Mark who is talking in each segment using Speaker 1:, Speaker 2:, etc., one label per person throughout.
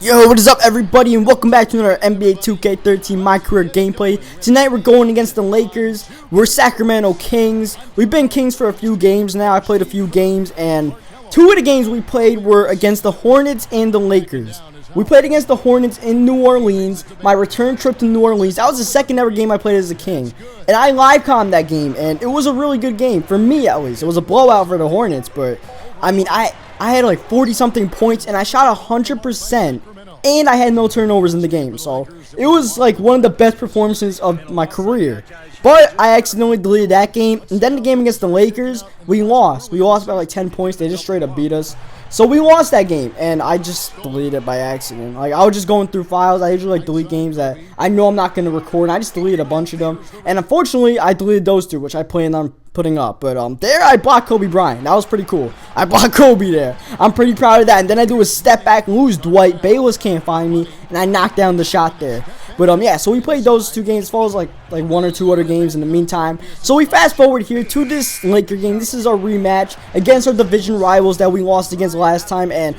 Speaker 1: Yo, what is up everybody, and welcome back to another NBA 2K13 My Career gameplay. Tonight we're going against the Lakers. We're Sacramento Kings. We've been Kings for a few games now. I played a few games, and two of the games we played were against the Hornets and the Lakers. We played against the Hornets in New Orleans, my return trip to New Orleans. That was the second ever game I played as a King. And I live-commed that game, and it was a really good game, for me at least. It was a blowout for the Hornets, but I mean, I had like 40-something points, and I shot 100%. And I had no turnovers in the game, so it was like one of the best performances of my career. But I accidentally deleted that game, and then the game against the Lakers, we lost. We lost by like 10 points. They just straight up beat us. So we lost that game, and I just deleted it by accident. Like, I was just going through files. I usually like delete games that I know I'm not going to record, and I just deleted a bunch of them. And unfortunately, I deleted those two, which I planned on putting up. But there I blocked Kobe Bryant. That was pretty cool. I blocked Kobe there. I'm pretty proud of that. And then I do a step back, lose Dwight. Bayless can't find me, and I knocked down the shot there. But yeah, so we played those two games as well as like one or two other games in the meantime. So we fast forward here to this Laker game. This is our rematch against our division rivals that we lost against last time. And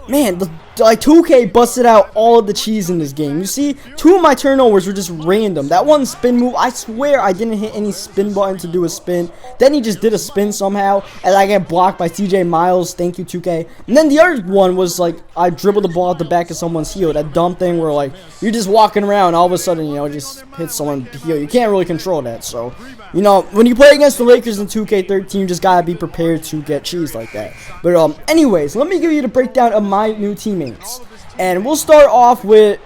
Speaker 1: man, like 2K busted out all of the cheese in this game. You see, two of my turnovers were just random. That one spin move, I swear I didn't hit any spin button to do a spin. Then he just did a spin somehow, and I get blocked by CJ Miles. Thank you, 2K. And then the other one was like, I dribbled the ball at the back of someone's heel. That dumb thing where like, you're just walking around, all of a sudden, you know, just hit someone's heel. You can't really control that. So, you know, when you play against the Lakers in 2K13, you just gotta be prepared to get cheese like that. But anyways, let me give you the breakdown of my new teammates. And we'll start off with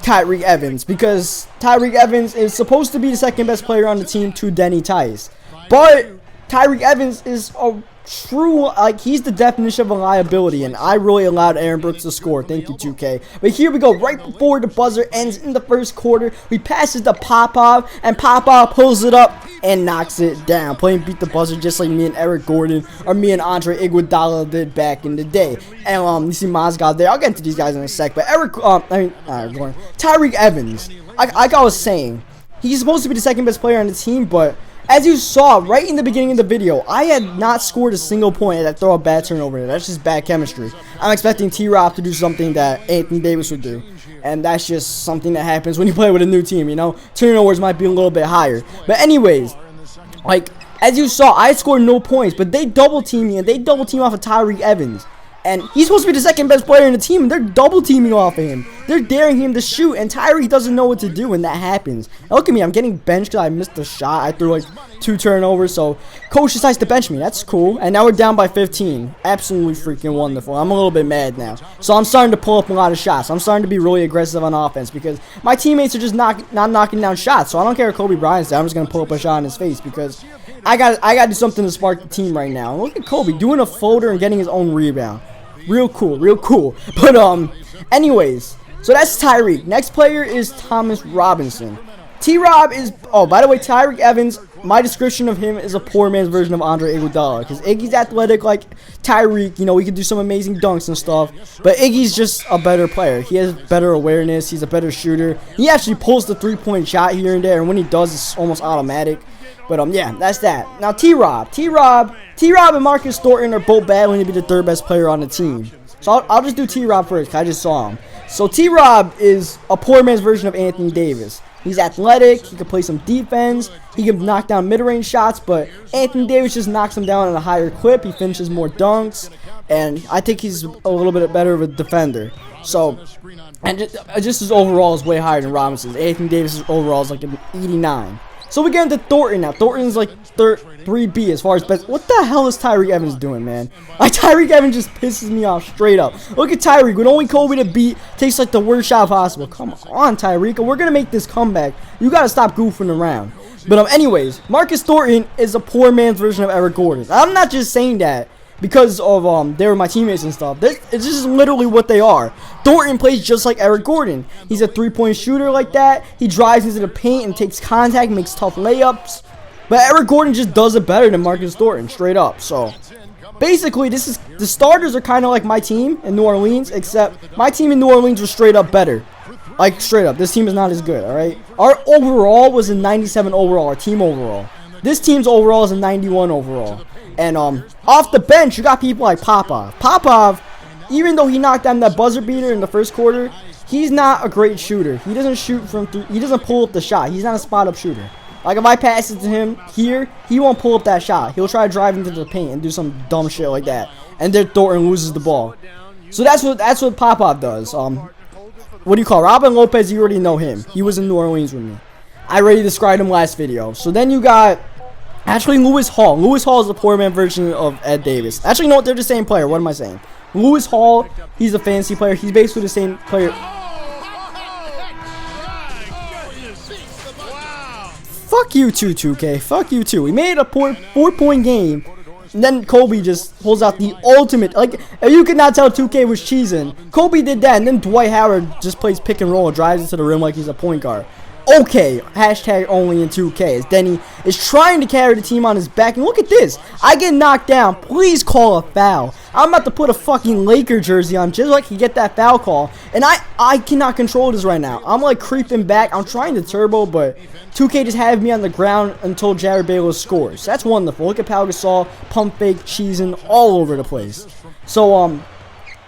Speaker 1: Tyreke Evans, because Tyreke Evans is supposed to be the second best player on the team to Denny. But Tyreke Evans is a true, like, he's the definition of a liability, and I really allowed Aaron Brooks to score. Thank you, 2K. But here we go, right before the buzzer ends in the first quarter, we pass it to Popov, and Popov pulls it up and knocks it down. Playing beat the buzzer just like me and Eric Gordon, or me and Andre Iguodala did back in the day. And you see Mozgov there. I'll get into these guys in a sec. But Tyreke Evans, like I was saying, he's supposed to be the second best player on the team, but as you saw right in the beginning of the video, I had not scored a single point and I throw a bad turnover there. That's just bad chemistry. I'm expecting T-Rob to do something that Anthony Davis would do. And that's just something that happens when you play with a new team, you know? Turnovers might be a little bit higher. But anyways, like, as you saw, I scored no points, but they double team me, and they double team off of Tyreke Evans. And he's supposed to be the second best player in the team, and they're double teaming off of him. They're daring him to shoot, and Tyreke doesn't know what to do when that happens. And look at me, I'm getting benched because I missed the shot. I threw like 2 turnovers, so coach decides to bench me. That's cool. And now we're down by 15. Absolutely freaking wonderful. I'm a little bit mad now. So I'm starting to pull up a lot of shots. I'm starting to be really aggressive on offense because my teammates are just not knocking down shots. So I don't care if Kobe Bryant's there. I'm just going to pull up a shot in his face because I got to do something to spark the team right now. And look at Kobe doing a floater and getting his own rebound. Real cool, real cool. But anyways, so that's Tyreke. Next player is Thomas Robinson. T-Rob is, oh, by the way, Tyreke Evans, my description of him is a poor man's version of Andre Iguodala, because Iggy's athletic like Tyreke, you know, he can do some amazing dunks and stuff, but Iggy's just a better player. He has better awareness, he's a better shooter. He actually pulls the three-point shot here and there, and when he does, it's almost automatic. But yeah, that's that. Now T-Rob and Marcus Thornton are both battling to be the third best player on the team. So I'll just do T-Rob first, because I just saw him. So T-Rob is a poor man's version of Anthony Davis. He's athletic, he can play some defense, he can knock down mid-range shots, but Anthony Davis just knocks him down at a higher clip. He finishes more dunks, and I think he's a little bit better of a defender. So, and just his overall is way higher than Robinson's. Anthony Davis's overall is like an 89. So we get into Thornton now. Thornton's like 3B as far as best. What the hell is Tyreke Evans doing, man? Like, Tyreke Evans just pisses me off straight up. Look at Tyreke with only Kobe to beat. Takes like the worst shot possible. Come on, Tyreke. We're going to make this comeback. You got to stop goofing around. But anyways, Marcus Thornton is a poor man's version of Eric Gordon. I'm not just saying that because of they were my teammates and stuff. It's just literally what they are. Thornton plays just like Eric Gordon. He's a three-point shooter like that. He drives into the paint and takes contact, makes tough layups. But Eric Gordon just does it better than Marcus Thornton, straight up. So basically, this is the starters are kind of like my team in New Orleans, except my team in New Orleans was straight up better. Like, straight up, this team is not as good. All right, our overall was a 97 overall. Our team overall. This team's overall is a 91 overall. And off the bench, you got people like Popov. Popov even though he knocked down that buzzer beater in the first quarter, he's not a great shooter. He doesn't shoot from three. He doesn't pull up the shot. He's not a spot-up shooter. Like, if I pass it to him here, he won't pull up that shot. He'll try to drive into the paint and do some dumb shit like that. And then Thornton loses the ball. So that's what Popov does. What do you call Robin Lopez? You already know him. He was in New Orleans with me. I already described him last video. So then you got actually Lewis Hall. Lewis Hall is the poor man version of Ed Davis. Actually, no, they're the same player. What am I saying? Lewis Hall, he's a fantasy player. He's basically the same player. Fuck you too, 2K. Fuck you too. We made a four-point game. And then Kobe just pulls out the ultimate. Like, if you could not tell 2K was cheesing, Kobe did that. And then Dwight Howard just plays pick and roll and drives into the rim like he's a point guard. Okay, hashtag only in 2K, as Denny is trying to carry the team on his back. And look at this. I get knocked down. Please call a foul. I'm about to put a fucking Laker jersey on just like he get that foul call. And I cannot control this right now. I'm like creeping back. I'm trying to turbo, but 2K just had me on the ground until Jared Bayless scores. That's wonderful. Look at Pau Gasol, pump fake, cheesing all over the place. So,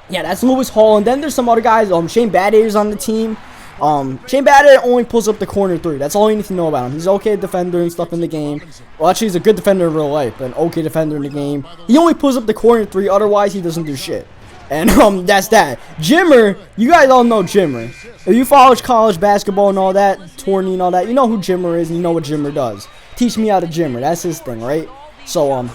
Speaker 1: yeah, that's Lewis Hall. And then there's some other guys. Shane Badeer's on the team. Shane Badeer only pulls up the corner three. That's all you need to know about him. He's okay defender and stuff in the game. Well, actually, he's a good defender in real life, but an okay defender in the game. He only pulls up the corner three. Otherwise, he doesn't do shit. And that's that. Jimmer, you guys all know Jimmer. If you follow college basketball and all that, tourney and all that, you know who Jimmer is and you know what Jimmer does. Teach me how to Jimmer. That's his thing, right? So, and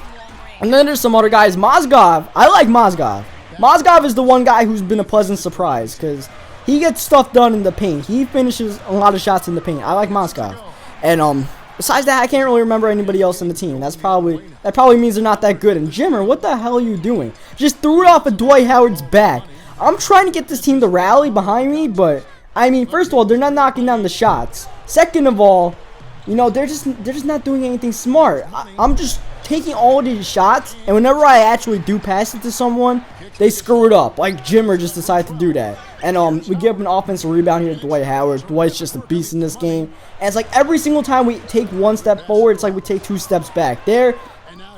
Speaker 1: then there's some other guys. Mozgov, I like Mozgov. Mozgov is the one guy who's been a pleasant surprise because he gets stuff done in the paint. He finishes a lot of shots in the paint. I like Mozgov. And besides that, I can't really remember anybody else in the team. That probably means they're not that good. And Jimmer, what the hell are you doing? Just threw it off of Dwight Howard's back. I'm trying to get this team to rally behind me, but I mean, first of all, they're not knocking down the shots. Second of all, you know, they're just not doing anything smart. I'm just taking all of these shots, and whenever I actually do pass it to someone, they screw it up. Like Jimmer just decided to do that. And we give up an offensive rebound here to Dwight Howard. Dwight's just a beast in this game. And it's like every single time we take one step forward, it's like we take two steps back. There,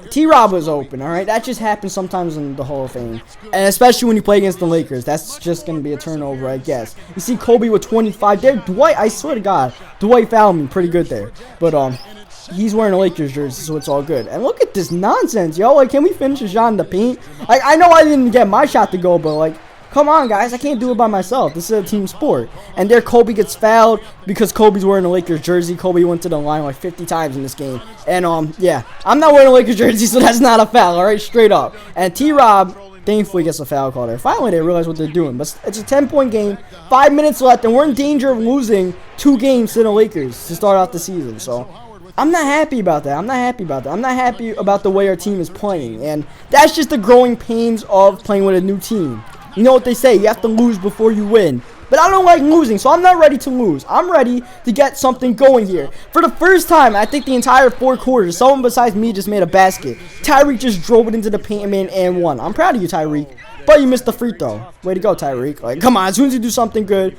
Speaker 1: T-Rob was open, alright? That just happens sometimes in the Hall of Fame. And especially when you play against the Lakers. That's just going to be a turnover, I guess. You see Kobe with 25 there. Dwight, I swear to God, Dwight fouled me pretty good there. But, he's wearing a Lakers jersey, so it's all good. And look at this nonsense, yo. Like, can we finish a shot in the paint? Like, I know I didn't get my shot to go, but, like, come on, guys. I can't do it by myself. This is a team sport. And there Kobe gets fouled because Kobe's wearing a Lakers jersey. Kobe went to the line like 50 times in this game. And, yeah, I'm not wearing a Lakers jersey, so that's not a foul, all right? Straight up. And T-Rob thankfully gets a foul call there. Finally, they realize what they're doing. But it's a 10-point game, 5 minutes left, and we're in danger of losing 2 games to the Lakers to start off the season. So I'm not happy about that. I'm not happy about the way our team is playing. And that's just the growing pains of playing with a new team. You know what they say, you have to lose before you win. But I don't like losing, so I'm not ready to lose. I'm ready to get something going here. For the first time, I think the entire 4 quarters, someone besides me just made a basket. Tyreek just drove it into the paint and made and won. I'm proud of you, Tyreek. But you missed the free throw. Way to go, Tyreek. Like, come on, as soon as you do something good,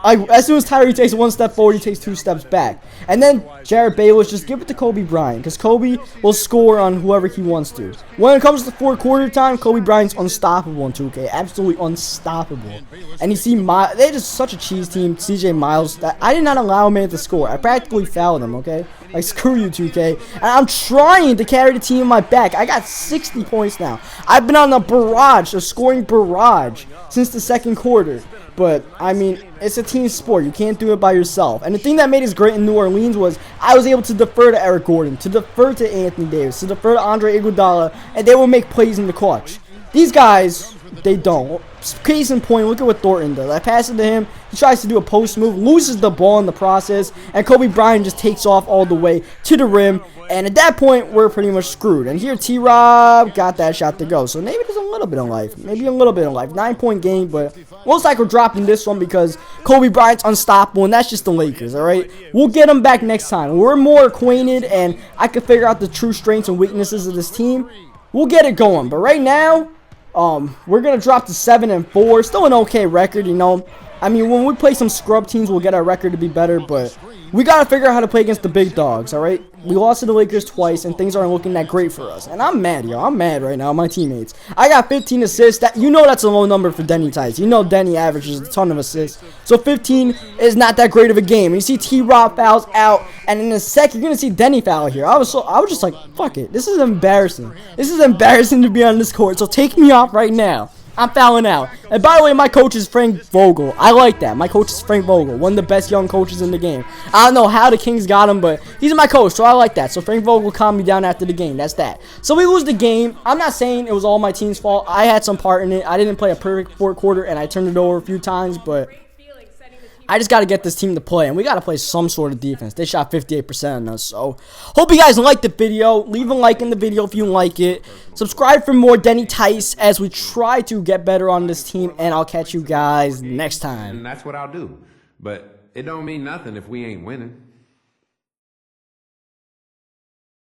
Speaker 1: as soon as Tyreek takes 1 step forward, he takes 2 steps back. And then Jared Bayless, just give it to Kobe Bryant, because Kobe will score on whoever he wants to. When it comes to 4 quarter time, Kobe Bryant's unstoppable in 2K. Absolutely unstoppable. And you see, they're just such a cheese team. CJ Miles, I did not allow him to score. I practically fouled him, okay? Like, screw you, 2K. And I'm trying to carry the team on my back. I got 60 points now. I've been on a scoring barrage since the 2nd quarter. But, I mean, it's a team sport. You can't do it by yourself. And the thing that made us great in New Orleans was I was able to defer to Eric Gordon, to defer to Anthony Davis, to defer to Andre Iguodala, and they will make plays in the clutch. These guys, they don't. Case in point, look at what Thornton does. I pass it to him. He tries to do a post move, loses the ball in the process, and Kobe Bryant just takes off all the way to the rim. And at that point, we're pretty much screwed. And here, T-Rob got that shot to go. So maybe there's a little bit of life. Maybe a little bit of life. 9-point game, but most likely we're dropping this one because Kobe Bryant's unstoppable, and that's just the Lakers, all right? We'll get them back next time. We're more acquainted, and I can figure out the true strengths and weaknesses of this team. We'll get it going. But right now, we're going to drop to 7-4. Still an okay record, you know. I mean, when we play some scrub teams, we'll get our record to be better, but we got to figure out how to play against the big dogs, all right? We lost to the Lakers twice, and things aren't looking that great for us. And I'm mad, yo. I'm mad right now, my teammates. I got 15 assists. You know that's a low number for Denny Tice. You know Denny averages a ton of assists. So 15 is not that great of a game. And you see T-Rob fouls out, and in a sec, you're going to see Denny foul here. I was just like, fuck it. This is embarrassing. This is embarrassing to be on this court, so take me off right now. I'm fouling out. And by the way, my coach is Frank Vogel. I like that. My coach is Frank Vogel, one of the best young coaches in the game. I don't know how the Kings got him, but he's my coach, so I like that. So Frank Vogel calmed me down after the game. That's that. So we lose the game. I'm not saying it was all my team's fault. I had some part in it. I didn't play a perfect fourth quarter, and I turned it over a few times, but I just got to get this team to play, and we got to play some sort of defense. They shot 58% on us, so hope you guys liked the video. Leave a like in the video if you like it. Subscribe for more Denny Tice as we try to get better on this team, and I'll catch you guys next time.
Speaker 2: And that's what I'll do, but it don't mean nothing if we ain't winning.